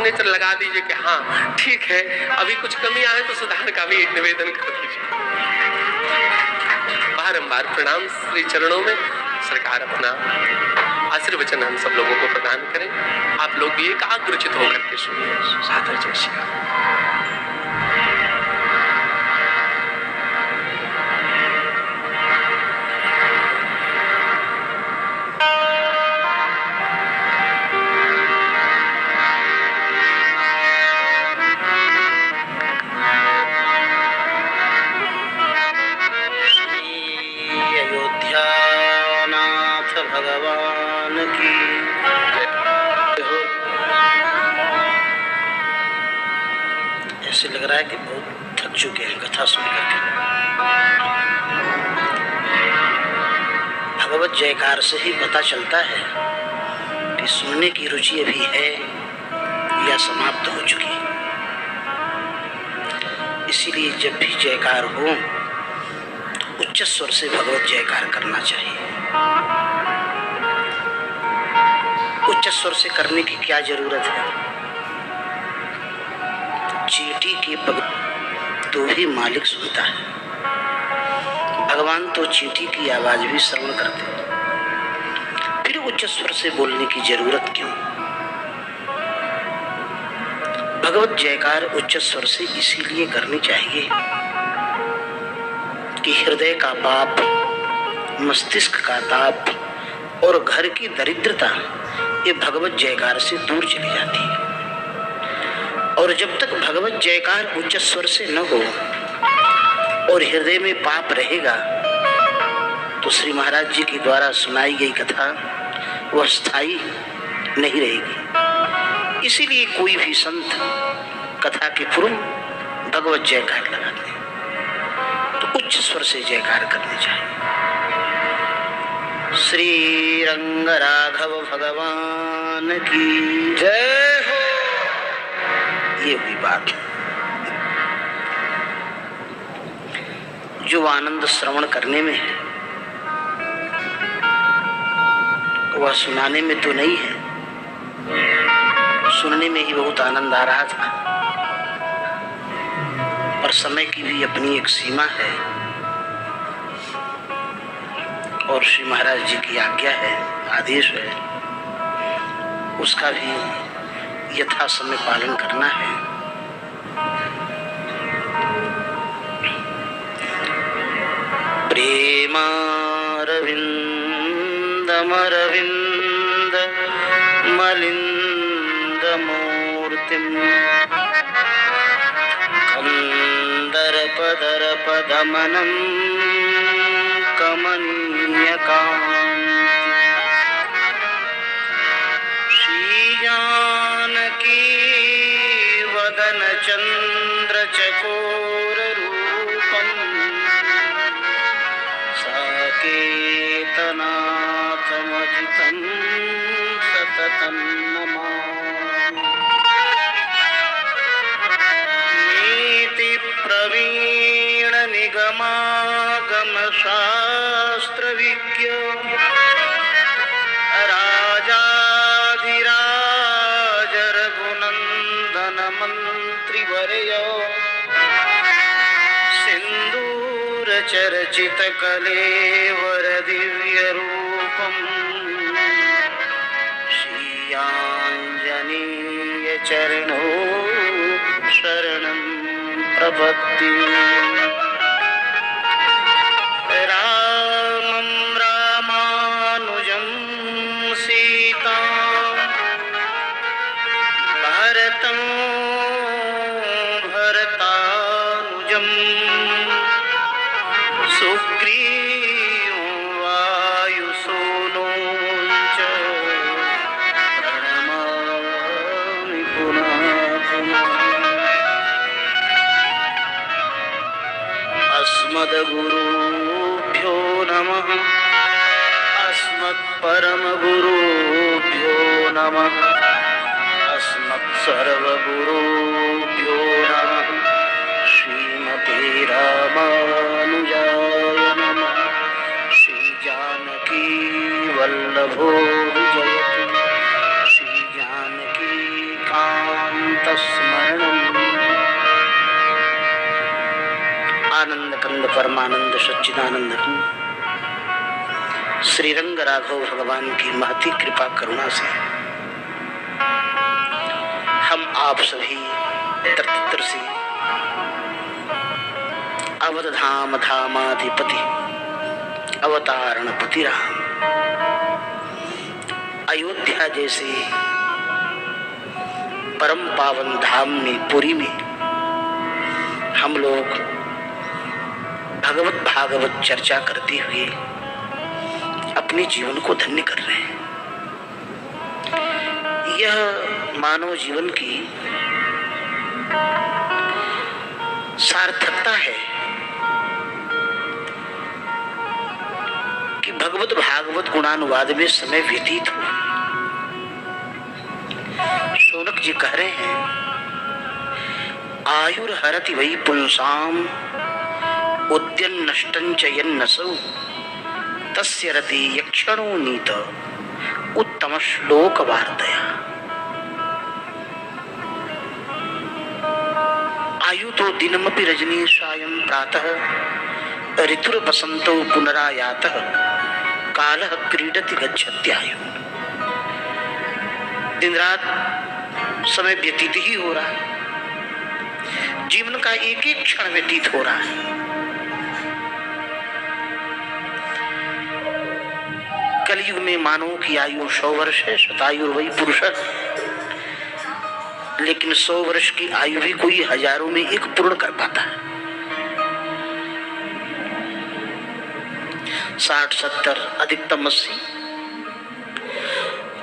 Signature लगा दीजिए कि हाँ ठीक है, अभी कुछ कमी आए तो सुधार का भी एक निवेदन कर दीजिए। बारंबार प्रणाम श्री चरणों में। सरकार अपना आशीर्वचन हम सब लोगों को प्रदान करें। आप लोग भी एकाग्रचित होकर के सुनिए। सादर जय श्री राम। भगवान की ऐसे लग रहा है कि बहुत थक चुके हैं कथा सुन करके। भगवत जयकार से ही पता चलता है कि सुनने की रुचि अभी है या समाप्त हो चुकी। इसीलिए जब भी जयकार हो तो उच्च स्वर से भगवत जयकार करना चाहिए। उच्च स्वर से करने की क्या जरूरत है? चींटी के पग तो भी मालिक सुनता है, भगवान तो चींटी की आवाज भी श्रवण करते हैं। फिर उच्च स्वर से बोलने की जरूरत क्यों? भगवत जयकार उच्च स्वर से इसीलिए करनी चाहिए कि हृदय का पाप, मस्तिष्क का ताप और घर की दरिद्रता ये भगवत जयकार से दूर चली जाती है। और जब तक भगवत जयकार उच्च स्वर से न हो और हृदय में पाप रहेगा तो श्री महाराज जी के द्वारा सुनाई गई कथा वह स्थायी नहीं रहेगी। इसीलिए कोई भी संत कथा के पूर्व भगवत जयकार लगाते हैं तो उच्च स्वर से जयकार करनी चाहिए। श्री रंग राघव भगवान की जय हो। ये हुई बात। जो आनंद श्रवण करने में है वह सुनाने में तो नहीं है। सुनने में ही बहुत आनंद आ रहा था, पर समय की भी अपनी एक सीमा है और श्री महाराज जी की आज्ञा है, आदेश है, उसका भी यथा समय पालन करना है। प्रेमारविंदमरविंद मलिंद मूर्तिम कंदर्पदर्पदमनं श्रीजानकी वदन चंद्र चकोर रूपम साकेतनाथमजितं सततं नमामि। नीति प्रवीण निगमागम शास्त्र विज्ञ राजाधिराज रघुनंदन मंत्रिवर्य सिंदूर चर्चित कलेवर दिव्य रूपम श्रीयांजनेय चरणो शरणं प्रपद्ये। रामं रामानुजं सीतां भरतं भरतानुजं सुग्रीवं वायुसूनुं च प्रणमामि पुनः पुनः। अस्मद्गुरुभ्यो नमः। अस्मत्परमगुरुभ्यो नमः। अस्मत्सर्वगुरुभ्यो नमः। श्रीमते रामानुजाय नमः। श्रीजानकी वल्लभो जयतु। श्रीजानकी कांत स्मरणम् आनंद कंद परमानंद सच्चिदानंद श्री रंग राघव भगवान की महती कृपा करुणा से हम आप सभी तत्र से अवधाम धामाधिपति अवतारणपति राम अयोध्या जैसे परम पावन धाम में पुरी में हम लोग भगवत भागवत चर्चा करते हुए अपने जीवन को धन्य कर रहे हैं। यह मानव जीवन की सार्थकता है कि भगवत भागवत गुणानुवाद में समय व्यतीत हो। शौनक जी कह रहे हैं आयुर्हरति वै पुंसाम उद्यन नष्टं च यन्नसौ तस्य रति यक्षणो नीत उत्तम श्लोक वार्तया। आयु तो दिनमपि रजनी सायं प्रातः ऋतुर बसंतो पुनरायातः कालः क्रीडति गच्छत्यायु। दिन रात समय व्यतीत ही हो रहा है, जीवन का एक एक क्षण व्यतीत हो रहा है। कलयुग में मानव की आयु 100 वर्ष है, शतायुर्वै पुरुषः, लेकिन 100 वर्ष की आयु भी कोई हजारों में एक पूर्ण कर पाता है। 60-70 अधिकतम 80।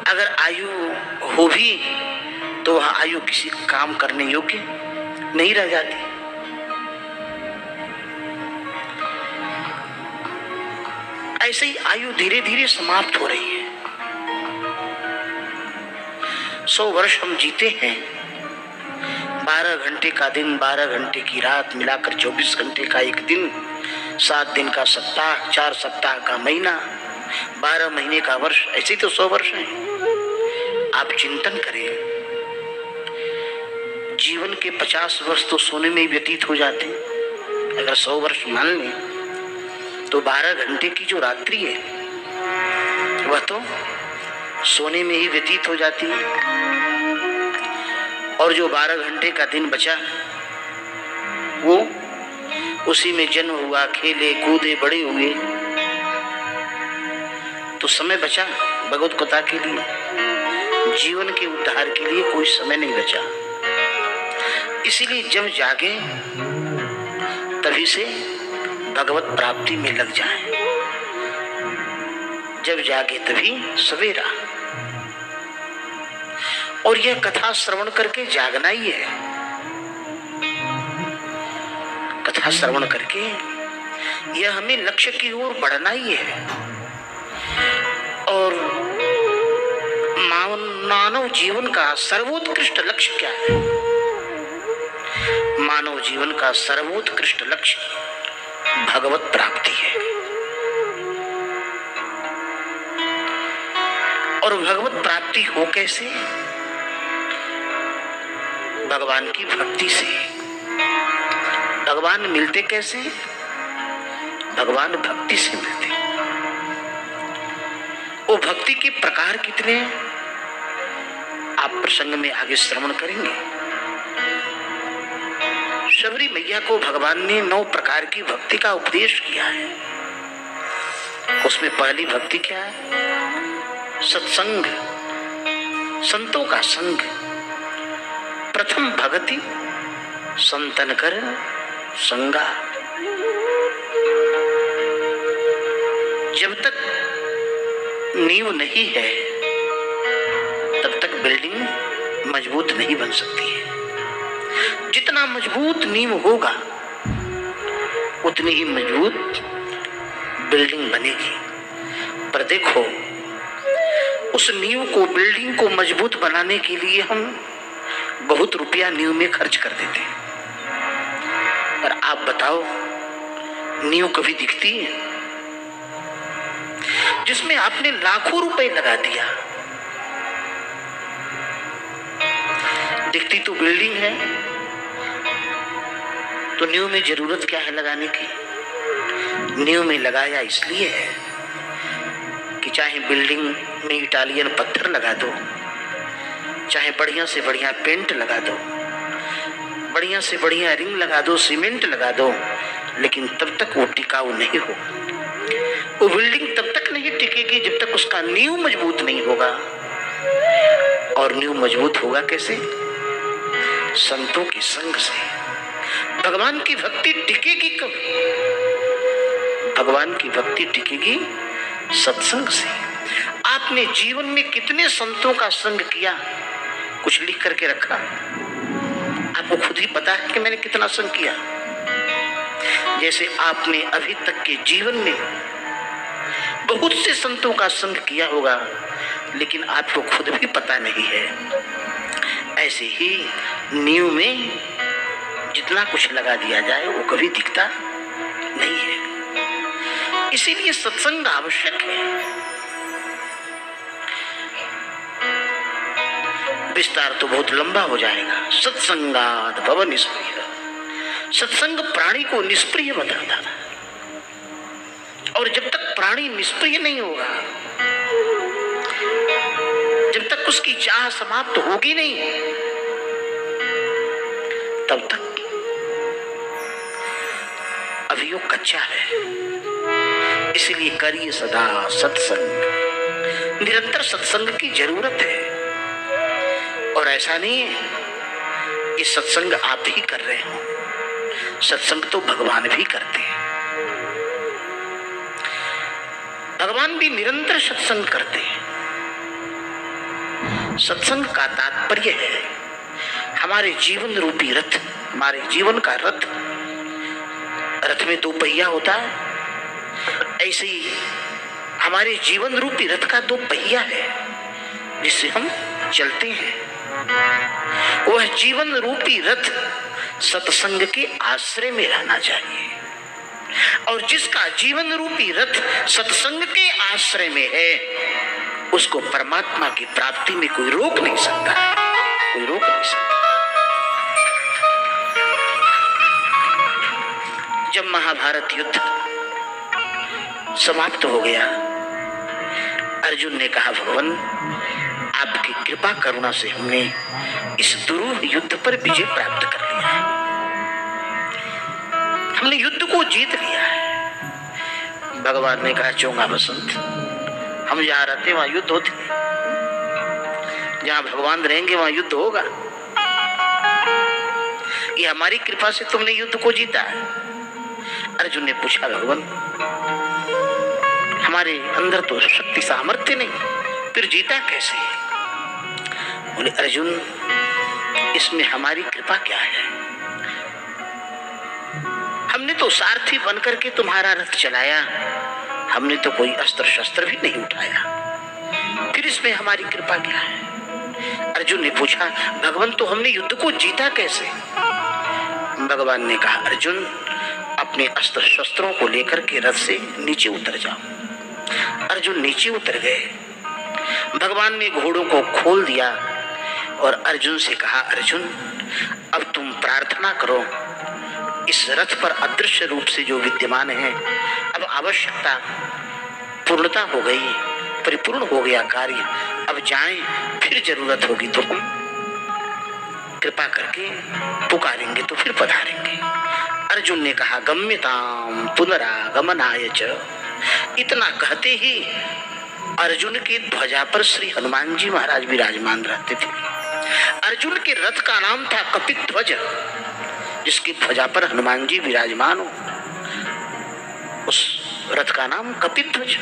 अगर आयु हो भी तो वह आयु किसी काम करने योग्य नहीं रह जाती। ऐसे ही आयु धीरे धीरे समाप्त हो रही है। 100 वर्ष हम जीते हैं, 12 घंटे का दिन, 12 घंटे की रात मिलाकर 24 घंटे का एक दिन, 7 दिन का सप्ताह, 4 सप्ताह का महीना, 12 महीने का वर्ष, ऐसे तो 100 वर्ष है। आप चिंतन करें, जीवन के 50 वर्ष तो सोने में ही व्यतीत हो जाते हैं। अगर 100 वर्ष मान लें तो 12 घंटे की जो रात्रि है वह तो सोने में ही व्यतीत हो जाती है, और जो 12 घंटे का दिन बचा वो उसी में जन्म हुआ, खेले कूदे बड़े हुए, तो समय बचा भगवत कथा के लिए, जीवन के उद्धार के लिए कोई समय नहीं बचा। इसीलिए जब जागे तभी से भगवत प्राप्ति में लग जाए, जब जागे तभी सवेरा। और यह कथा श्रवण करके जागना ही है। कथा श्रवण करके यह हमें लक्ष्य की ओर बढ़ना ही है। और मानव जीवन का सर्वोत्कृष्ट लक्ष्य क्या है? मानव जीवन का सर्वोत्कृष्ट लक्ष्य भगवत प्राप्ति है। और भगवत प्राप्ति हो कैसे? भगवान की भक्ति से। भगवान मिलते कैसे? भगवान भक्ति से मिलते। वो भक्ति के प्रकार कितने हैं आप प्रसंग में आगे श्रवण करेंगे। शबरी मैया को भगवान ने 9 प्रकार की भक्ति का उपदेश किया है। उसमें पहली भक्ति क्या है? सत्संग, संतों का संग। प्रथम भगति संतन कर संगा। जब तक नींव नहीं है तब तक बिल्डिंग मजबूत नहीं बन सकती है। जितना मजबूत नींव होगा उतनी ही मजबूत बिल्डिंग बनेगी। पर देखो, उस नींव को, बिल्डिंग को मजबूत बनाने के लिए हम बहुत रुपया नींव में खर्च कर देते हैं। पर आप बताओ, नींव कभी दिखती है? जिसमें आपने लाखों रुपए लगा दिया, दिखती तो बिल्डिंग है, तो नींव में जरूरत क्या है लगाने की? नींव में लगाया इसलिए है कि चाहे बिल्डिंग में इटालियन पत्थर लगा दो, चाहे बढ़िया से बढ़िया पेंट लगा दो, बढ़िया से बढ़िया रिंग लगा दो, सीमेंट लगा दो, लेकिन तब तक वो टिकाऊ नहीं हो। वो बिल्डिंग तब तक नहीं टिकेगी जब तक उसका नींव मजबूत नहीं होगा। और नींव मजबूत होगा कैसे? संतों के संग से। भगवान की भक्ति टिकेगी कब? भगवान की भक्ति टिकेगी सत्संग से। आपने जीवन में कितने संतों का संग किया? कुछ लिख करके रखा? आपको खुद ही पता है कि मैंने कितना संग किया। जैसे आपने अभी तक के जीवन में बहुत से संतों का संग किया होगा, लेकिन आपको खुद भी पता नहीं है। ऐसे ही नींव में जितना कुछ लगा दिया जाए वो कभी दिखता नहीं है। इसीलिए सत्संग आवश्यक है। विस्तार तो बहुत लंबा हो जाएगा। सत्संगात भव निष्प्रिय। सत्संग प्राणी को निष्प्रिय बताता था, और जब तक प्राणी निष्प्रिय नहीं होगा, जब तक उसकी चाह समाप्त होगी नहीं, तब तक अभियोग कच्चा है। इसलिए करिए सदा सत्संग। निरंतर सत्संग की जरूरत है। और ऐसा नहीं है कि सत्संग आप ही कर रहे हो, सत्संग तो भगवान भी करते हैं। भगवान भी निरंतर सत्संग करते हैं। सत्संग का तात्पर्य है हमारे जीवन रूपी रथ, हमारे जीवन का रथ। रथ में दो पहिया होता है, ऐसे ही हमारे जीवन रूपी रथ का दो पहिया है जिससे हम चलते हैं। वह जीवन रूपी रथ सत्संग के आश्रय में रहना चाहिए, और जिसका जीवन रूपी रथ सत्संग के आश्रय में है, उसको परमात्मा की प्राप्ति में कोई रोक नहीं सकता, कोई रोक नहीं सकता। जब महाभारत युद्ध समाप्त हो गया, अर्जुन ने कहा, भगवान आपकी कृपा करुणा से हमने इस दुरूह युद्ध पर विजय प्राप्त कर लिया है, हमने युद्ध को जीत लिया है। भगवान ने कहा, चोंगा बसंत, हम जहां रहते वहां युद्ध होते, जहां भगवान रहेंगे वहां युद्ध होगा। ये हमारी कृपा से तुमने युद्ध को जीता है। अर्जुन ने पूछा, भगवान हमारे अंदर तो शक्ति सामर्थ्य नहीं, फिर जीता कैसे? बोले, अर्जुन इसमें हमारी कृपा क्या है? हमने तो सारथी बनकर के तुम्हारा रथ चलाया, हमने तो कोई अस्त्र शस्त्र भी नहीं उठाया, फिर इसमें हमारी कृपा क्या है? अर्जुन ने पूछा, भगवान तो हमने युद्ध को जीता कैसे? भगवान ने कहा, अर्जुन अपने अस्त्र शस्त्रों को लेकर के रथ से नीचे उतर जाओ। अर्जुन नीचे उतर गए। भगवान ने घोड़ों को खोल दिया और अर्जुन से कहा, अर्जुन अब तुम प्रार्थना करो, इस रथ पर अदृश्य रूप से जो विद्यमान है, अब आवश्यकता पूर्णता हो गई, परिपूर्ण हो गया कार्य, अब जाएं, फिर जरूरत होगी तो हम कृपा करके पुकारेंगे तो फिर पधारेंगे। अर्जुन ने कहा, गम्यताम पुनरागमनाय च। इतना कहते ही अर्जुन की ध्वजा पर श्री हनुमान जी महाराज विराजमान रहते थे। अर्जुन के रथ का नाम था कपिध्वज, जिसकी ध्वजा पर हनुमान जी विराजमान हो, उस रथ का नाम कपिध्वज।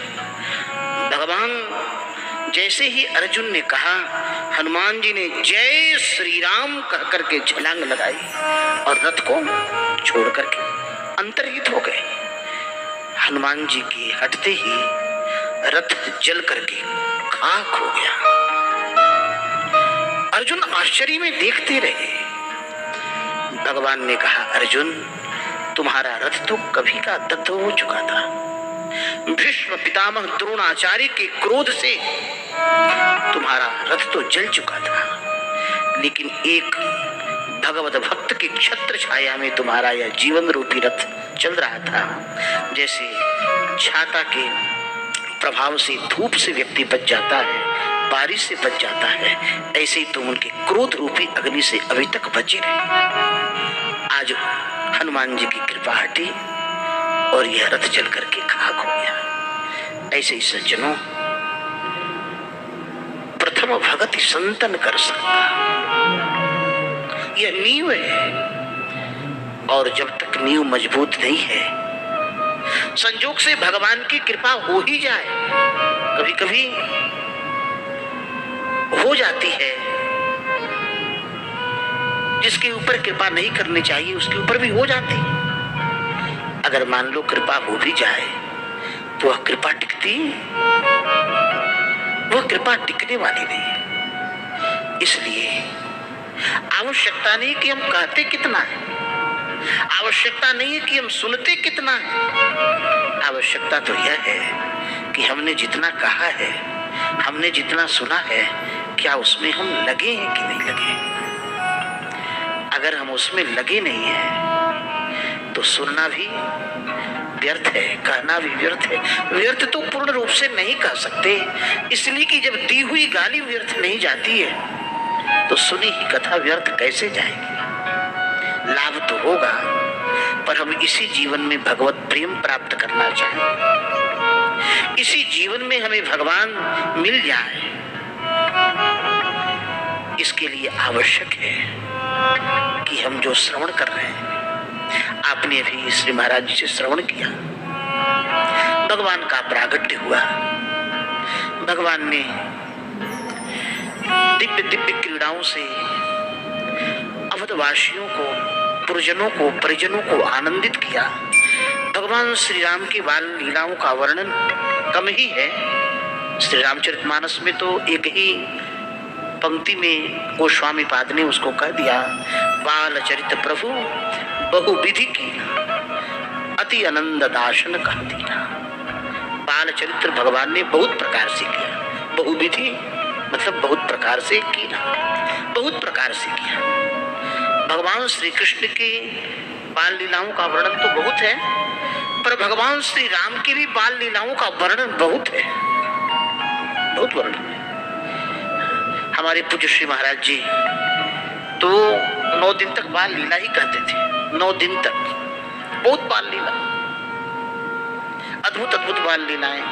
भगवान जैसे ही अर्जुन ने कहा, हनुमान जी ने जय श्री राम कह करके छलांग लगाई और रथ को छोड़ करके अंतर्हित हो गए। हनुमान जी के हटते ही रथ जल करके खाक हो गया। अर्जुन आश्चर्य में देखते रहे। भगवान ने कहा, अर्जुन तुम्हारा रथ तो कभी का दग्ध हो चुका था। भीष्म पितामह द्रोणाचार्य के क्रोध से तुम्हारा रथ तो जल चुका था, लेकिन एक भगवत भक्त की छत्र छाया में तुम्हारा यह जीवन रूपी रथ चल रहा था। जैसे छाता के प्रभाव से धूप से व्यक्ति बच जाता है, बारिश से बच जाता है, ऐसे ही तुम उनके क्रोध रूपी अग्नि से अभी तक बचे रहे। आज हनुमान जी की कृपा हटी और यह रथ चल करके खाक हो गया। ऐसे ही सज्जनों, प्रथम भगति संतन कर सकता, यह नींव है। और जब तक नींव मजबूत नहीं है, संजोग से भगवान की कृपा हो ही जाए, कभी कभी हो जाती है। जिसके ऊपर कृपा नहीं करनी चाहिए उसके ऊपर भी हो जाती। अगर मान लो कृपा हो भी जाए तो वह कृपा टिकती, वह कृपा टिकने वाली नहीं है। इसलिए आवश्यकता नहीं कि हम कहते कितना है, आवश्यकता नहीं है कि हम सुनते कितना है। आवश्यकता तो यह है कि हमने जितना कहा है, हमने जितना सुना है, क्या उसमें हम लगे हैं कि नहीं लगे। अगर हम उसमें लगे नहीं हैं तो सुनना भी व्यर्थ है, कहना भी व्यर्थ है। व्यर्थ तो पूर्ण रूप से नहीं कह सकते, इसलिए कि जब दी हुई गाली व्यर्थ नहीं जाती है तो सुनी ही कथा व्यर्थ कैसे जाएगी। लाभ तो होगा, पर हम इसी जीवन में भगवत प्रेम प्राप्त करना चाहें, इसी जीवन में हमें भगवान मिल जाए, इसके लिए आवश्यक है कि हम जो श्रवण कर रहे हैं, आपने भी श्री महाराज जी से श्रवण किया, भगवान का प्रागट्य हुआ, भगवान ने दिव्य दिव्य क्रीड़ाओं से अवधवासियों को, पुरजनों को, परिजनों को आनंदित किया। भगवान श्री राम की बाल लीलाओं का वर्णन कम ही है। श्री रामचरितमानस में तो एक ही पंक्ति में गोस्वामी पाद ने उसको कह दिया, बाल चरित प्रभु बहुविधि की अति आनंद दाशन कह दिया। बाल चरित्र भगवान ने बहुत प्रकार से किया, बहुविधि मतलब बहुत प्रकार से किया, बहुत प्रकार से किया। भगवान श्री कृष्ण की बाल लीलाओं का वर्णन तो बहुत है, पर भगवान श्री राम की भी बाल लीलाओं का वर्णन बहुत है, बहुत वर्णन है। हमारे पूज्य श्री महाराज जी तो 9 दिन तक बाल लीला ही कहते थे, 9 दिन तक बहुत बाल लीला, अद्भुत अद्भुत बाल लीलाएं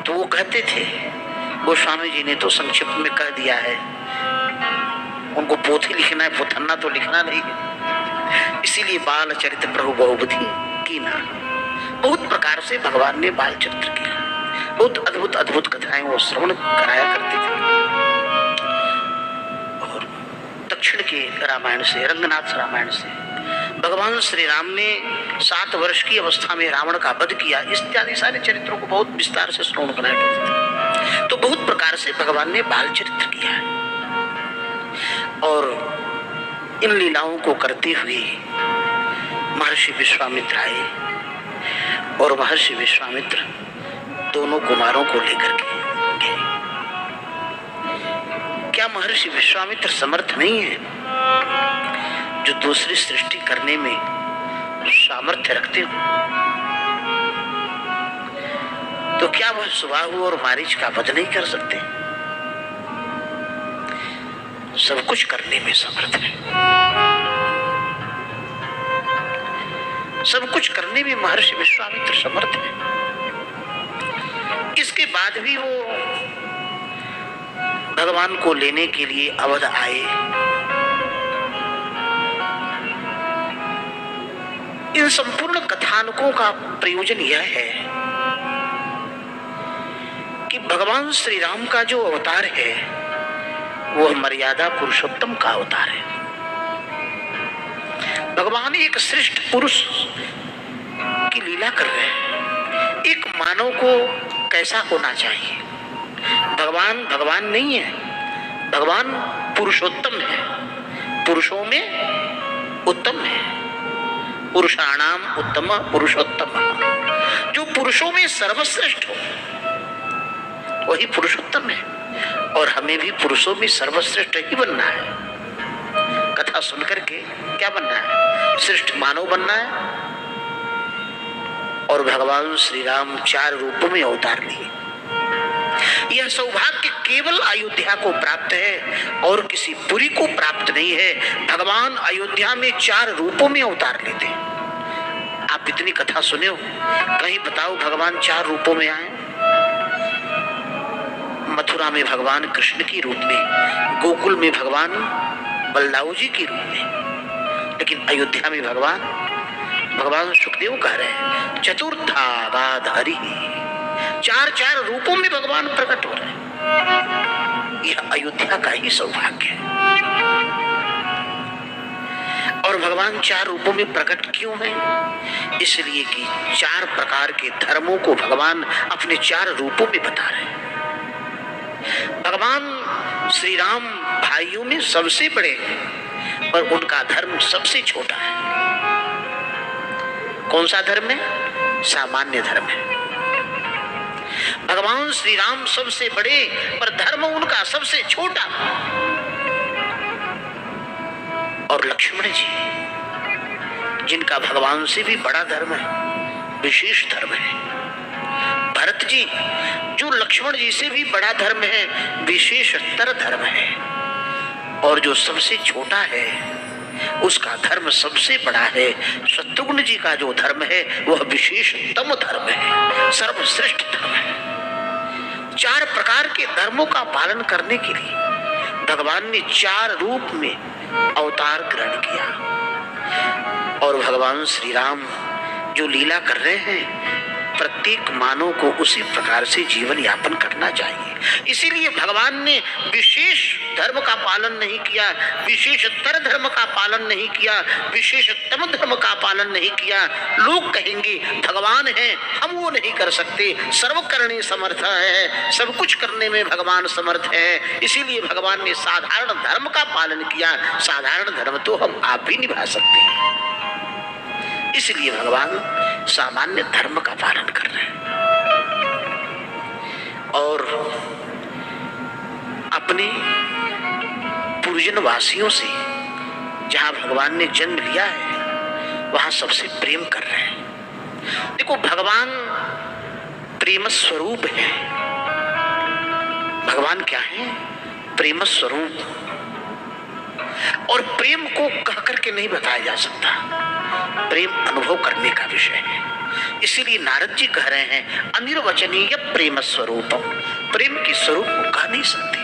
तो वो कहते थे। गोस्वामी जी ने तो संक्षिप्त में कह दिया है, उनको पोथी लिखना है, पोथन्ना तो लिखना नहीं है। इसीलिए बाल चरित्र प्रभु बहुविधि की ना, बहुत प्रकार से भगवान ने बाल चरित्र किया, बहुत अद्भुत अद्भुत कथाएं वो श्रवण कराया करते थे। और दक्षिण के रामायण से, रंगनाथ रामायण से भगवान श्री राम ने 7 वर्ष की अवस्था में रावण का वध किया, इत्यादि सारे चरित्रों को बहुत विस्तार से श्रवण कराया करते थे। तो बहुत प्रकार से भगवान ने बाल चरित्र किया है। और इन लीलाओं को करते हुए महर्षि विश्वामित्र आए और महर्षि विश्वामित्र दोनों कुमारों को लेकर के गए। क्या महर्षि विश्वामित्र समर्थ नहीं है, जो दूसरी सृष्टि करने में सामर्थ्य रखते हो? तो क्या वह सुबाहु और मारीच का वध नहीं कर सकते? सब कुछ करने में समर्थ है, सब कुछ करने में महर्षि विश्वामित्र समर्थ है। इसके बाद भी वो भगवान को लेने के लिए अवध आए। इन संपूर्ण कथानकों का प्रयोजन यह है कि भगवान श्री राम का जो अवतार है वह मर्यादा पुरुषोत्तम का अवतार है। भगवान एक श्रेष्ठ पुरुष की लीला कर रहे हैं। एक मानव को कैसा होना चाहिए? भगवान भगवान नहीं है, भगवान पुरुषोत्तम है, पुरुषों में उत्तम है। पुरुषाणाम उत्तम पुरुषोत्तम, जो पुरुषों में सर्वश्रेष्ठ हो वही पुरुषोत्तम है। और हमें भी पुरुषों में सर्वश्रेष्ठ ही बनना है। कथा सुनकर के क्या बनना है? श्रेष्ठ मानव बनना है। और भगवान श्री राम 4 रूपों में अवतार लिए। यह सौभाग्य केवल अयोध्या को प्राप्त है और किसी पुरी को प्राप्त नहीं है। भगवान अयोध्या में 4 रूपों में अवतार लेते। आप इतनी कथा सुने हो, कहीं बताओ भगवान 4 रूपों में आए? मथुरा में भगवान कृष्ण की रूप में, गोकुल में भगवान बलदाऊ जी की रूप में, लेकिन अयोध्या में भगवान सुखदेव कह रहे हैं चतुर्थागाध हरि। 4 रूपों में भगवान प्रकट हो रहे हैं। यह अयोध्या का ही सौभाग्य है। और भगवान 4 रूपों में प्रकट क्यों है? इसलिए कि 4 प्रकार के धर्मों को भगवान अपने 4 रूपों में बता रहे हैं। भगवान श्री राम भाइयों में सबसे बड़े हैं, पर उनका धर्म सबसे छोटा है। कौन सा धर्म है? सामान्य धर्म है। भगवान श्री राम सबसे बड़े, पर धर्म उनका सबसे छोटा। और लक्ष्मण जी, जिनका भगवान से भी बड़ा धर्म है, विशेष धर्म है। भरत जी, जो लक्ष्मण जी से भी बड़ा धर्म है, विशेषतर धर्म है। और जो सबसे छोटा है, उसका धर्म सबसे बड़ा है। शत्रुघ्न जी का जो धर्म है, वह विशेषतम धर्म है, सर्वश्रेष्ठ धर्म है। 4 प्रकार के धर्मों का पालन करने के लिए भगवान ने 4 रूप में अवतार ग्रहण किया। और भगवान श्री राम जो लीला कर रहे हैं, प्रत्येक मानव को उसी प्रकार से जीवन यापन करना चाहिए। इसीलिए भगवान ने विशेष धर्म का पालन नहीं किया, विशेषतर धर्म का पालन नहीं किया, विशेषतम धर्म का पालन नहीं किया। लोग कहेंगे भगवान है, हम वो नहीं कर सकते। सर्वकर्णी समर्थ है, सब कुछ करने में भगवान समर्थ है। इसीलिए भगवान ने साधारण धर्म का पालन किया। साधारण धर्म तो हम आप भी निभा सकते हैं, इसलिए भगवान सामान्य धर्म का पालन कर रहे हैं। और अपने पुरजन वासियों से, जहां भगवान ने जन्म लिया है, वहां सबसे प्रेम कर रहे हैं। देखो, भगवान प्रेम स्वरूप है। भगवान क्या है? प्रेम स्वरूप। और प्रेम को कह करके नहीं बताया जा सकता, प्रेम अनुभव करने का विषय है। इसीलिए नारद जी कह रहे हैं अनिर्वचनीय प्रेम स्वरूप। प्रेम के स्वरूप को कह नहीं सकते।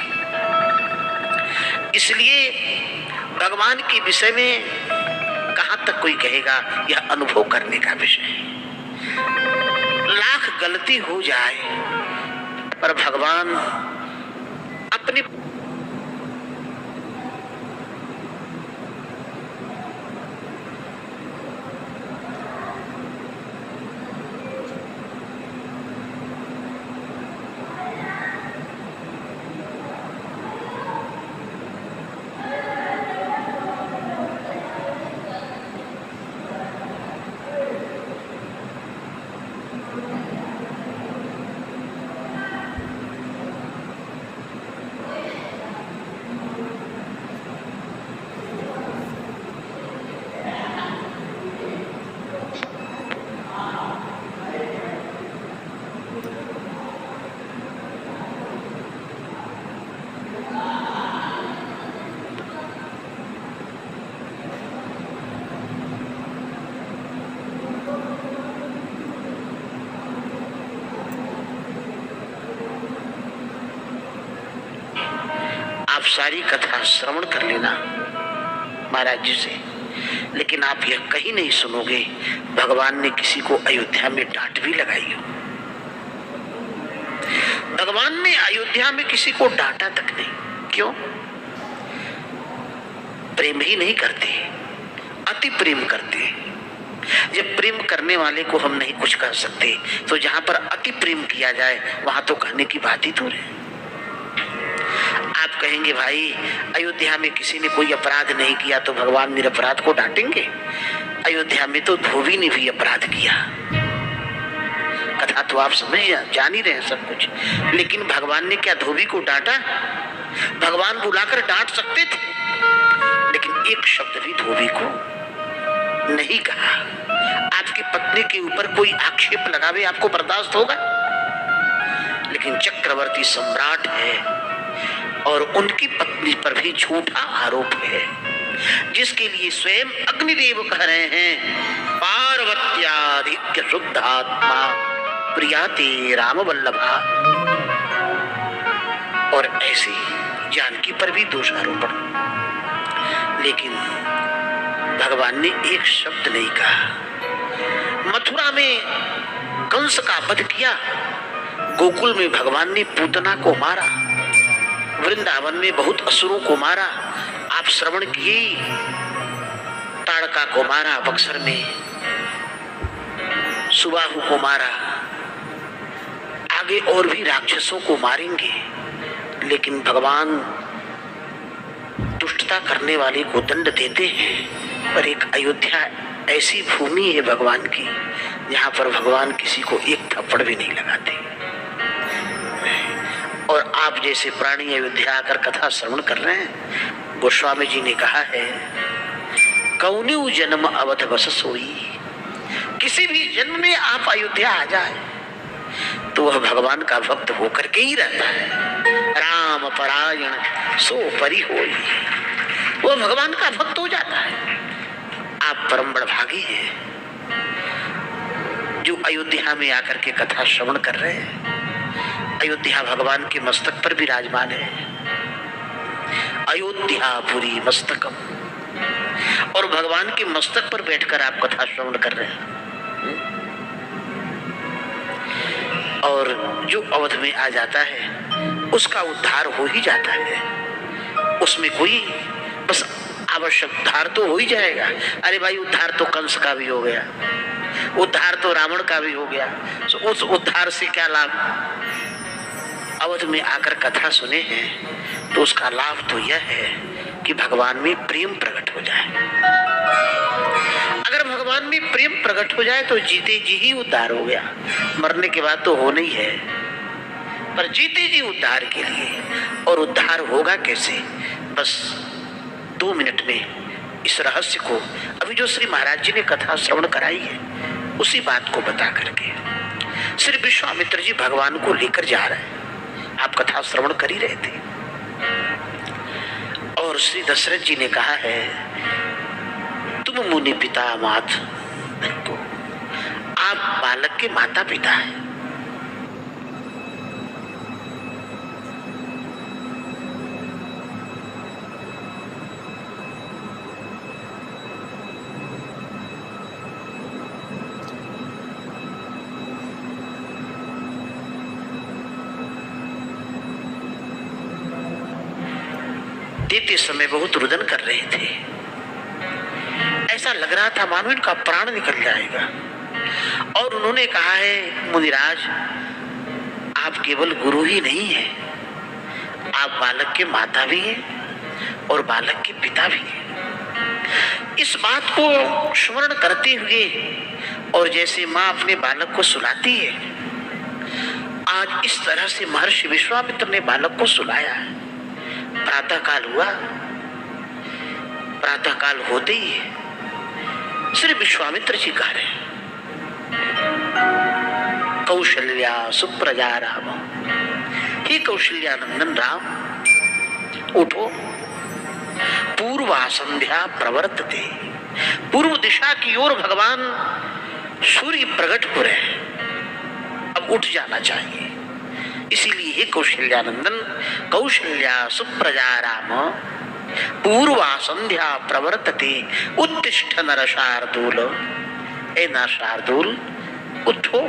इसलिए भगवान के विषय में कहां तक कोई कहेगा, यह अनुभव करने का विषय है। लाख गलती हो जाए, पर भगवान अपने आप सारी कथा श्रवण कर लेना महाराज जी से, लेकिन आप यह कहीं नहीं सुनोगे भगवान ने किसी को अयोध्या में डांट भी लगाई हो। भगवान ने अयोध्या में किसी को डांटा तक नहीं। क्यों? प्रेम ही नहीं करते, अति प्रेम करते। जब प्रेम करने वाले को हम नहीं कुछ कर सकते, तो जहां पर अति प्रेम किया जाए वहां तो कहने की बात ही दूर है। आप कहेंगे भाई अयोध्या में किसी ने कोई अपराध नहीं किया तो भगवान निरपराध को डांटेंगे? अयोध्या में तो धोबी ने भी अपराध किया। कथा तो आप समझ जान ही रहे हैं सब कुछ। लेकिन भगवान ने क्या धोबी को डांटा? भगवान बुलाकर डांट सकते थे, लेकिन एक शब्द भी धोबी को नहीं कहा। आपकी पत्नी के ऊपर कोई आक्षेप लगावे, आपको बर्दाश्त होगा? लेकिन चक्रवर्ती सम्राट है और उनकी पत्नी पर भी झूठा आरोप है, जिसके लिए स्वयं अग्निदेव कह रहे हैं, पार्वत्याधिक्य शुद्ध आत्मा प्रियाते राम वल्लभा। और ऐसे जानकी पर भी दोषारोपण, लेकिन भगवान ने एक शब्द नहीं कहा। मथुरा में कंस का वध किया, गोकुल में भगवान ने पूतना को मारा, वृंदावन में बहुत असुरों को मारा, आप श्रवण किए, ताड़का को मारा, बक्सर में सुबाहु को मारा, आगे और भी राक्षसों को मारेंगे। लेकिन भगवान दुष्टता करने वाले को दंड देते हैं। पर एक अयोध्या ऐसी भूमि है भगवान की, जहां पर भगवान किसी को एक थप्पड़ भी नहीं लगाते। और आप जैसे प्राणी अयोध्या आकर कथा श्रवण कर रहे हैं। गोस्वामी जी ने कहा है, कौन्यू जन्म अवध बस सोई। किसी भी जन्म में आप अयोध्या आ जाए तो वह भगवान का भक्त होकर के ही रहता है। राम परायण सो परि होई, वह भगवान का भक्त हो जाता है। आप परम बड़भागी हैं जो अयोध्या में आकर के कथा श्रवण कर रहे हैं। अयोध्या भगवान के मस्तक पर विराजमान है। अयोध्यापुरी मस्तकम, और भगवान के मस्तक पर बैठकर आप कथा श्रवण कर रहे हैं। और जो अवध में आ जाता है उसका उद्धार हो ही जाता है। उसमें कोई बस आवश्यक उद्धार तो हो ही जाएगा। अरे भाई, उद्धार तो कंस का भी हो गया, उद्धार तो रावण का भी हो गया, तो उस उद्धार से क्या लाभ? अवध में आकर कथा सुने हैं तो उसका लाभ तो यह है कि भगवान में प्रेम प्रकट हो जाए। अगर भगवान में प्रेम प्रकट हो जाए तो जीते जी ही उद्धार हो गया। मरने के बाद तो होना ही है, पर जीते जी उद्धार के लिए। और उद्धार होगा कैसे? बस 2 मिनट में इस रहस्य को, अभी जो श्री महाराज जी ने कथा श्रवण कराई है, उसी बात को बता करके श्री विश्वामित्र जी भगवान को लेकर जा रहे हैं। आप कथा श्रवण कर ही रहे थे और श्री दशरथ जी ने कहा है, तुम मुनि पिता मात को, आप बालक के माता पिता हैं। देते समय बहुत रुदन कर रहे थे। ऐसा लग रहा था मानो इनका प्राण निकल जाएगा। और उन्होंने कहा है, मुनिराज, आप केवल गुरु ही नहीं हैं, आप बालक के माता भी हैं और बालक के पिता भी हैं। इस बात को स्मरण करते हुए, और जैसे माँ अपने बालक को सुलाती है, आज इस तरह से महर्षि विश्वामित्र ने बालक को सुलाया है। प्रातः काल हुआ, प्रातः काल होते ही श्री विश्वामित्र जी कह रहे हैं, कौशल्या सुप्रजा राम, हे कौशल्यानंदन राम, उठो, पूर्वा संध्या प्रवर्तते। पूर्व दिशा की ओर भगवान सूर्य प्रकट हो रहे हैं, अब उठ जाना चाहिए। इसीलिए हे कौशल्यानंदन, कौशल्या सुप्रजा राम, पूर्वा संध्या प्रवर्तते, उत्तिष्ठ नर शार्दूल। ए नर शार्दूल, उठो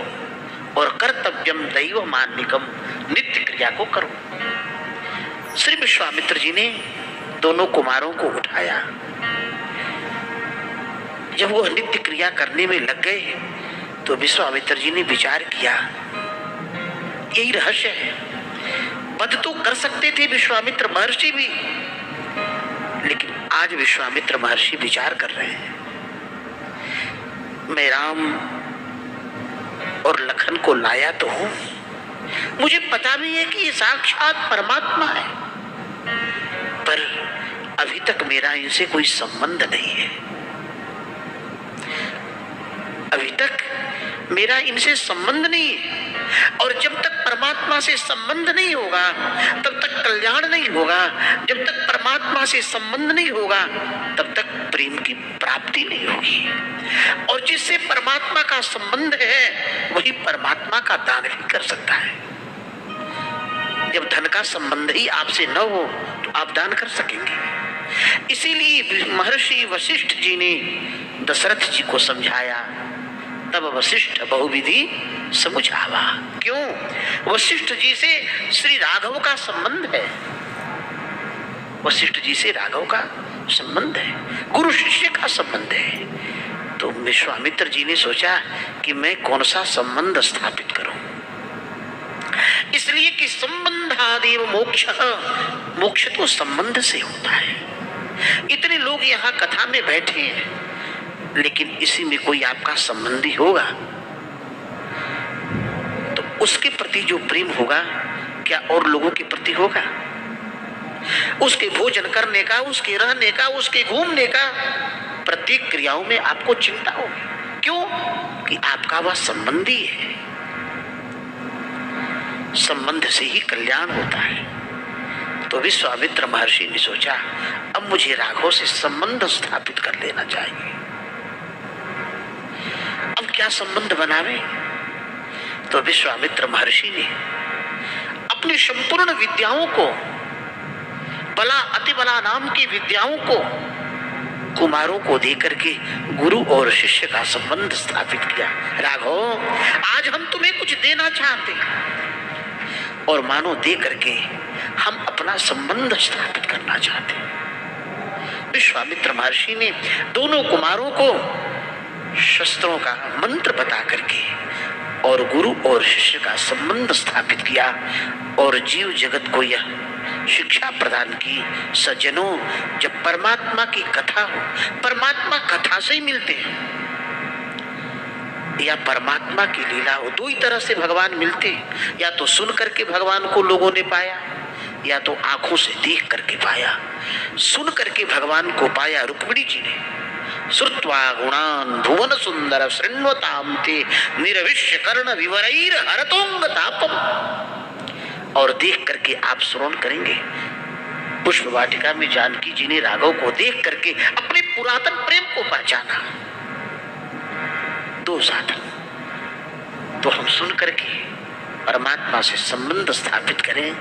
और कर्तव्यम दैव मान्यकम, नित्य क्रिया को करो। श्री विश्वामित्र जी ने दोनों कुमारों को उठाया। जब वो नित्य क्रिया करने में लग गए तो विश्वामित्र जी ने विचार किया, यही रहस्य है। वध तो कर सकते थे विश्वामित्र महर्षि भी, लेकिन आज विश्वामित्र महर्षि विचार कर रहे हैं, मैं राम और लखन को लाया तो हूं, मुझे पता भी है कि ये साक्षात परमात्मा है, पर अभी तक मेरा इनसे कोई संबंध नहीं है। अभी तक मेरा इनसे संबंध नहीं है, और जब तक परमात्मा से संबंध नहीं होगा तब तक कल्याण नहीं होगा। जब तक परमात्मा से संबंध नहीं होगा तब तक प्रेम की प्राप्ति नहीं होगी। और जिससे परमात्मा का संबंध है वही परमात्मा का दान भी कर सकता है। जब धन का संबंध ही आपसे न हो तो आप दान कर सकेंगे। इसीलिए महर्षि वशिष्ठ जी ने दशरथ जी को समझाया, तब वशिष्ठ बहुविधि समुझावा। क्यों? वशिष्ठ जी से श्री राघव का संबंध है, वशिष्ठ जी से राघव का संबंध है, गुरु शिष्य का संबंध है। तो विश्वामित्र जी ने सोचा कि मैं कौन सा संबंध स्थापित करूं, इसलिए कि संबंधादेव मोक्ष, मोक्ष तो संबंध से होता है। इतने लोग यहाँ कथा में बैठे हैं, लेकिन इसी में कोई आपका संबंधी होगा तो उसके प्रति जो प्रेम होगा क्या और लोगों के प्रति होगा? उसके भोजन करने का, उसके रहने का, उसके घूमने का, प्रत्येक क्रियाओं में आपको चिंता होगी। क्यों? कि आपका वह संबंधी है। संबंध से ही कल्याण होता है। तो विश्वामित्र महर्षि ने सोचा अब मुझे राघव से संबंध स्थापित कर लेना चाहिए। अब क्या संबंध बनावे? तो विश्वामित्र महर्षि ने अपनी संपूर्ण विद्याओं को, बला अति बला नाम की विद्याओं को कुमारों को देकर के गुरु और शिष्य का संबंध स्थापित किया। राघव, आज हम तुम्हें कुछ देना चाहते हैं और मानो दे करके हम अपना संबंध स्थापित करना चाहते हैं। विश्वामित्र महर्षि ने दोनों कुमारों को शस्त्रों का मंत्र बता करके और गुरु और शिष्य का संबंध स्थापित किया और जीव जगत को यह शिक्षा प्रदान की, सज्जनों, जब परमात्मा की कथा हो, परमात्मा कथा से ही मिलते हैं या परमात्मा की लीला हो, दो ही तरह से भगवान मिलते हैं। या तो सुन करके भगवान को लोगों ने पाया, या तो आंखों से देख करके पाया। सुन करके भगवान को पाया रुक्मिणी जी ने, श्रुत्वा गुणान भुवन सुंदर शृण्वताम ते निरविश्य कर्ण विवरैर हरतोंग तापम। और देख करके आप श्रवण करेंगे। पुष्प वाटिका में जानकी जी ने राघव को देख करके अपने पुरातन प्रेम को पहचाना। दो साधन, तो हम सुन करके परमात्मा से संबंध स्थापित करें,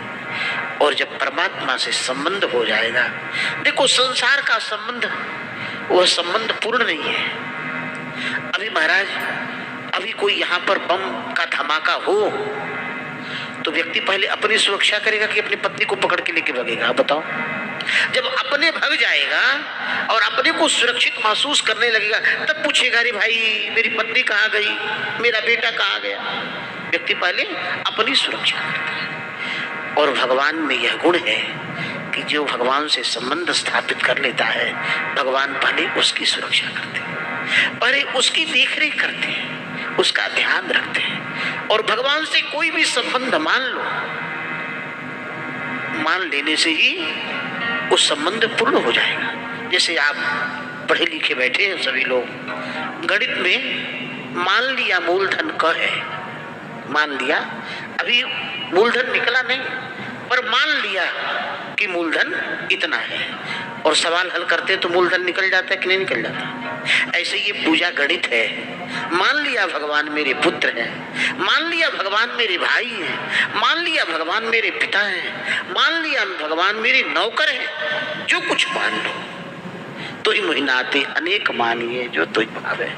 और जब परमात्मा से संबंध हो जाएगा, देखो संसार का संबंध वह संबंध पूर्ण नहीं है। अभी महाराज, अभी कोई यहाँ पर बम का धमाका हो तो व्यक्ति पहले अपनी सुरक्षा करेगा कि अपनी पत्नी को पकड़ के लेके भागेगा? बताओ। जब अपने भाग जाएगा और अपने को सुरक्षित महसूस करने लगेगा तब पूछेगा, अरे भाई मेरी पत्नी कहाँ गई, मेरा बेटा कहाँ गया? व्यक्ति पहले अपनी सुरक्षा करता है। और भगवान में यह गुण है कि जो भगवान से संबंध स्थापित कर लेता है, भगवान पहले उसकी सुरक्षा करते हैं, पहले उसकी देखरेख करते हैं, उसका ध्यान रखते हैं। और भगवान से कोई भी संबंध मान लो, मान लेने से ही उस संबंध पूर्ण हो जाएगा। जैसे आप पढ़े लिखे बैठे हैं सभी लोग, गणित में मान लिया मूलधन क है, मान लिया, अभी मूलधन निकला नहीं, पर मान लिया कि मूलधन इतना है, और सवाल हल करते तो मूलधन निकल जाता है कि नहीं निकल जाता? ऐसे ये पूजा गणित है। मान लिया भगवान मेरे पुत्र हैं, मान लिया भगवान मेरे भाई हैं, मान लिया भगवान मेरे पिता हैं, मान लिया भगवान मेरे नौकर हैं, जो कुछ मान लो। तो ही मुहिनाते अनेक मानिए जो तुझ भावे।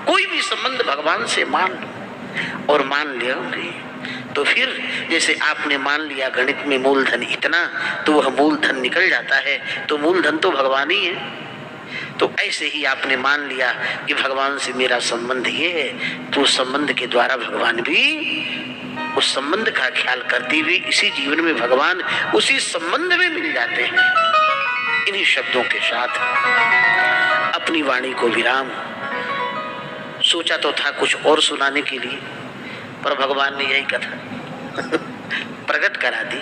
कोई भी संबंध भगवान से मान लो, और मान लिया तो फिर जैसे आपने मान लिया गणित में मूलधन इतना, तो वह मूलधन निकल जाता है, तो मूलधन तो भगवान ही है। तो ऐसे ही आपने मान लिया कि भगवान से मेरा संबंध ये है, तो उस संबंध के द्वारा भगवान भी उस संबंध का ख्याल करते हुए इसी जीवन में भगवान उसी संबंध में मिल जाते हैं। इन्हीं शब्दों के साथ अपनी वाणी को विराम। सोचा तो था कुछ और सुनाने के लिए, पर भगवान ने यही कथा प्रकट करा दी।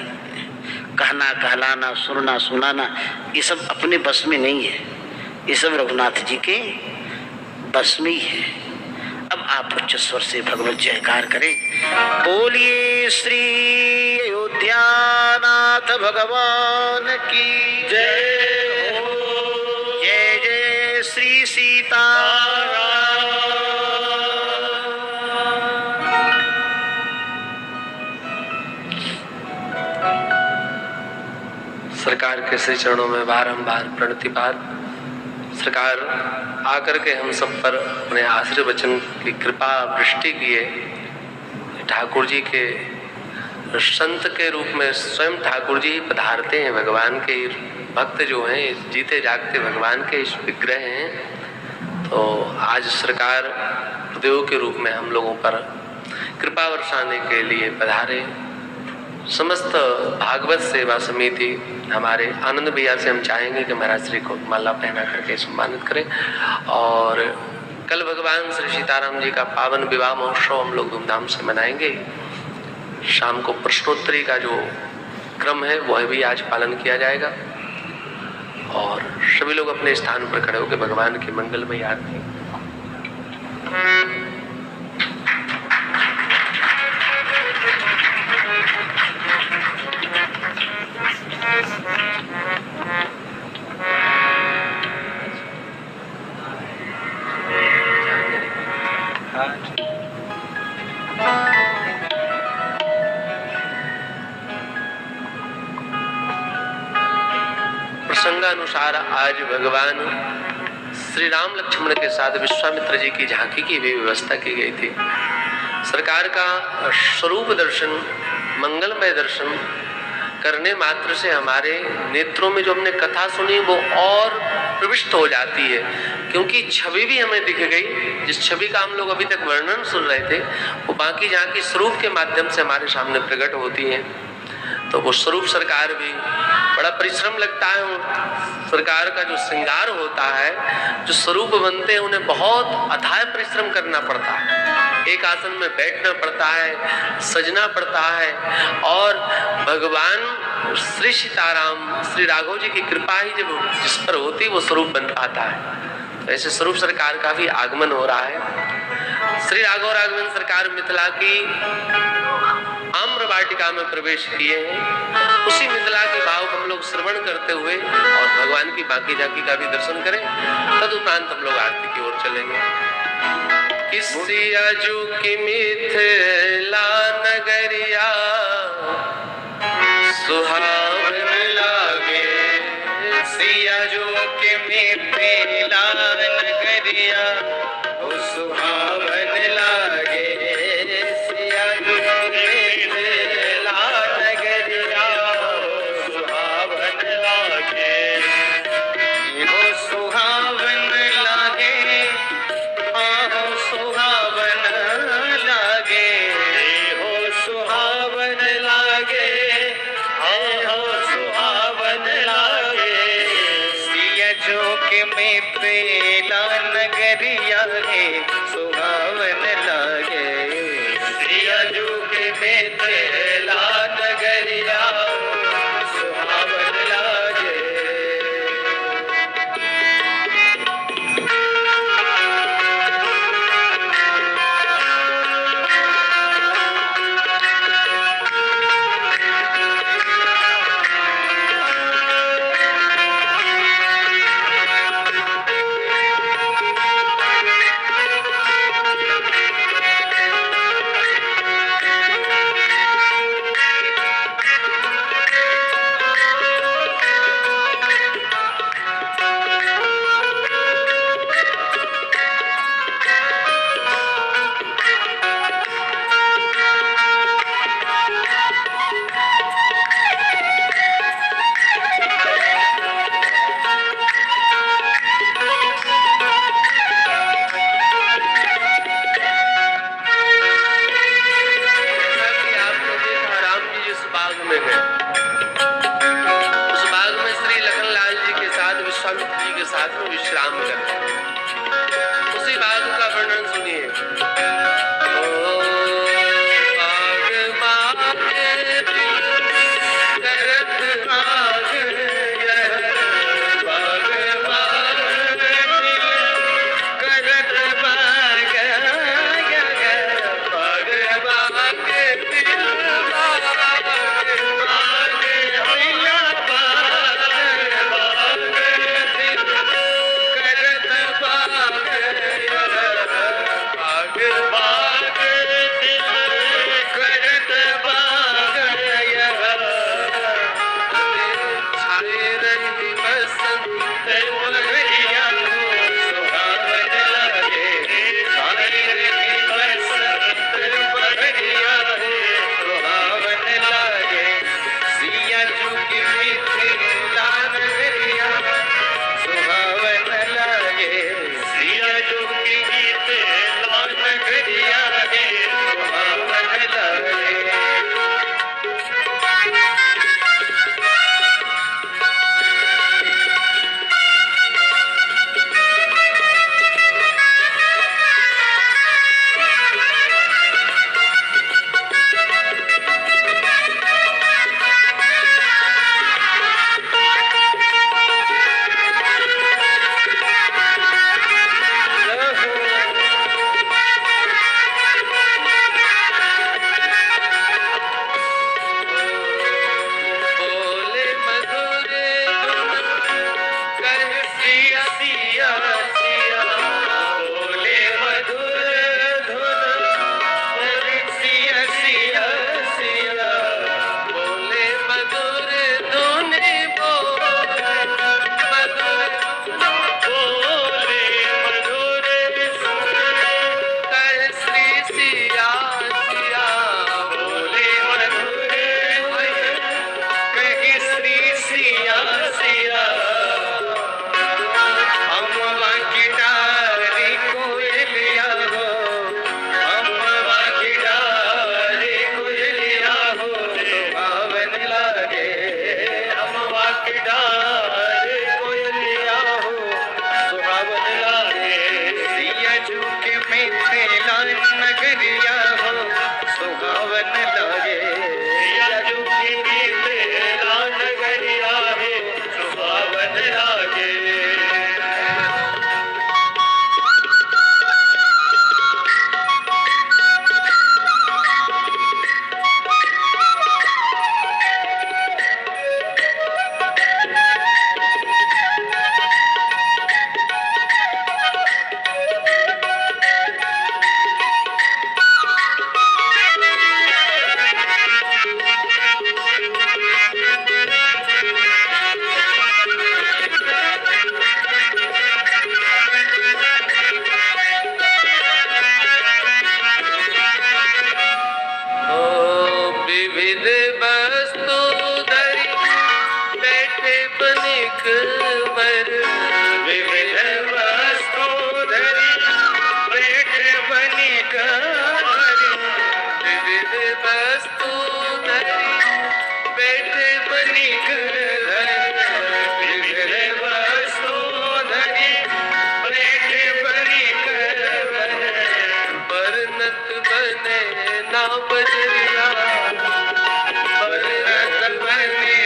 कहना, कहलाना, सुनना, सुनाना ये सब अपने बस में नहीं है, ये सब रघुनाथ जी के बस में ही है। अब आप उच्च स्वर से भगवत जयकार करें। बोलिए श्री अयोध्यानाथ भगवान की जय हो। जय जय श्री सीताराम। सरकार के श्री चरणों में बारंबार प्रणतिपात। सरकार आकर के हम सब पर अपने आशीर्वाद वचन की कृपा वृष्टि किए। ठाकुर जी के संत के रूप में स्वयं ठाकुर जी ही पधारते हैं। भगवान के भक्त जो हैं, जीते जागते भगवान के विग्रह हैं। तो आज सरकार देव के रूप में हम लोगों पर कृपा वर्षाने के लिए पधारे। समस्त भागवत सेवा समिति हमारे आनंद भैया से हम चाहेंगे कि महाराज श्री को माला पहना करके सम्मानित करें। और कल भगवान श्री सीताराम जी का पावन विवाह महोत्सव हम लोग धूमधाम से मनाएंगे। शाम को प्रश्नोत्तरी का जो क्रम है वह भी आज पालन किया जाएगा। और सभी लोग अपने स्थान पर खड़े होकर भगवान की मंगलमयी आरती। प्रसंगानुसार आज भगवान श्री राम लक्ष्मण के साथ विश्वामित्र जी की झांकी की भी व्यवस्था की गई थी। सरकार का स्वरूप दर्शन, मंगलमय दर्शन करने मात्र से हमारे नेत्रों में जो हमने कथा सुनी वो और प्रविष्ट हो जाती है, क्योंकि छवि भी हमें दिख गई। जिस छवि का हम लोग अभी तक वर्णन सुन रहे थे वो बाकी झांकी स्वरूप के माध्यम से हमारे सामने प्रकट होती है। तो वो स्वरूप सरकार भी बड़ा परिश्रम लगता है। सरकार का जो श्रृंगार होता है, जो स्वरूप बनते हैं, उन्हें बहुत अथाह परिश्रम करना पड़ता है। एक आसन में बैठना पड़ता है, सजना पड़ता है। और भगवान श्री सीताराम, श्री राघव जी की कृपा ही जब जिस पर होती वो स्वरूप बन पाता है। तो ऐसे स्वरूप सरकार का भी आगमन हो रहा है। श्री राघव राघवेंद्र सरकार मिथिला की आम्र वाटिका में प्रवेश किए हैं। उसी मिथिला के भाव को हम लोग श्रवण करते हुए और भगवान की बाकी झांकी का भी दर्शन करें। तदुपरांत हम लोग आरती की ओर चलेंगे। किसिया जो की मिथिला नगरिया सुहावन लागे, सिया जो की मिथिला नगरिया सुहावन लागे, सिया सिया सिया बोले मधुर धुन सिया सिया सिया बोले मधुर धुन बोले मधुर कर श्री सिया सिया बोले मधुर कह श्री सिया सिया अम्मा की डारी कोयलिया हो अम्मा की डारी कोयलिया हो सुहावन लागे अम्मा की डारी कोयलिया हो सुहावन लागे सिया झुके मीठे लाल नगरिया हो सुहावन लागे सिया झुके मीठे लाल नगरिया हो सुहावन लागे विविध वस्तु धरी बैठे बनिक बर विविध वस्तु धरी बैठे बनिक बर विविध वस्तु धरी बैठे बनिक धरी विविध वस्तु धरी बैठे बनिक बरनत बने ना बजरिया बरनत बने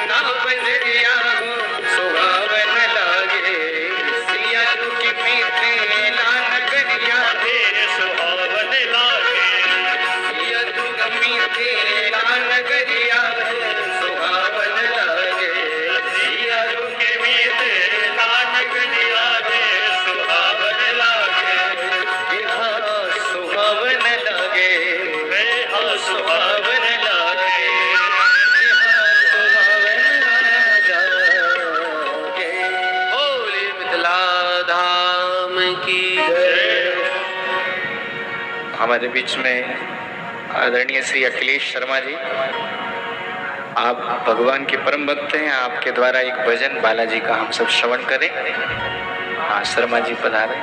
ना बजरिया हो सुहावन लागे सिया की मीठे लाल नगरिया हे सुहावन लागे सिया की मीठे लाल नगरिया हो सुहावन लागे सिया की मीठे लाल नगरिया हे सुहावन लागे यहाँ सुहावन लागे यहाँ सुहावन लागे यहाँ सुहावन लागे बोले मिथिला धाम की जय। हमारे बीच में आदरणीय श्री अखिलेश शर्मा जी, आप भगवान के परम भक्त हैं। आपके द्वारा एक भजन बालाजी का हम सब श्रवण करें। हाँ, शर्मा जी पधारे।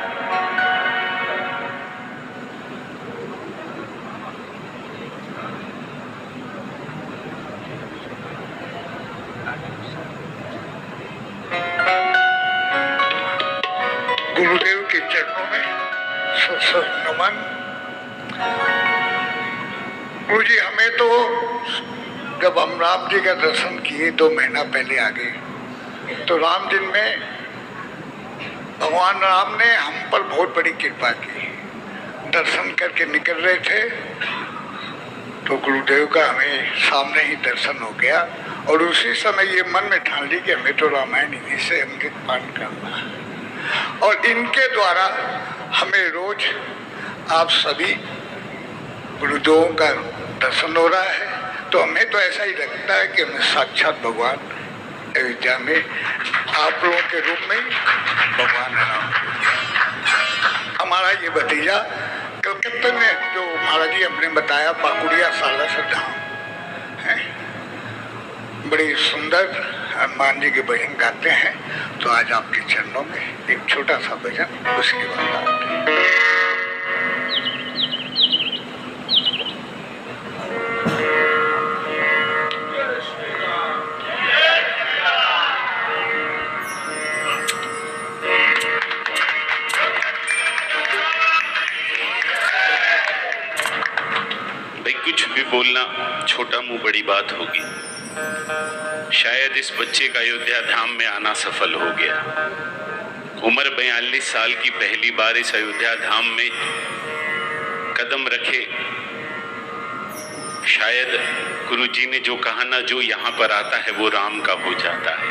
गुरुदेव के चरणों में सत नमन। गुरु जी, हमें तो जब हम राम जी का दर्शन किए 2 महीना पहले आ गए, तो राम दिन में भगवान राम ने हम पर बहुत बड़ी कृपा की। दर्शन करके निकल रहे थे तो गुरुदेव का हमें सामने ही दर्शन हो गया, और उसी समय ये मन में ठान ली कि हमें तो रामायण इन्हीं से अमृत पान करना है, और इनके द्वारा हमें रोज आप सभी गुरुदेवों का दर्शन हो रहा है। तो हमें तो ऐसा ही लगता है कि हमें साक्षात भगवान अयोध्या में आप लोगों के रूप में भगवान राम। हमारा ये भतीजा कलकत्ता में जो महाराज जी हमने बताया पाकुड़िया सालासर धाम है, बड़ी सुंदर हनुमान जी के भजन गाते हैं। तो आज आपके चरणों में एक छोटा सा भजन, उसके बाद आते हैं। कुछ भी बोलना छोटा मुंह बड़ी बात होगी। शायद इस बच्चे का अयोध्या धाम में आना सफल हो गया। उम्र 42 साल की पहली बार इस अयोध्या धाम में कदम रखे। शायद गुरु जी ने जो कहा ना, जो यहाँ पर आता है वो राम का हो जाता है।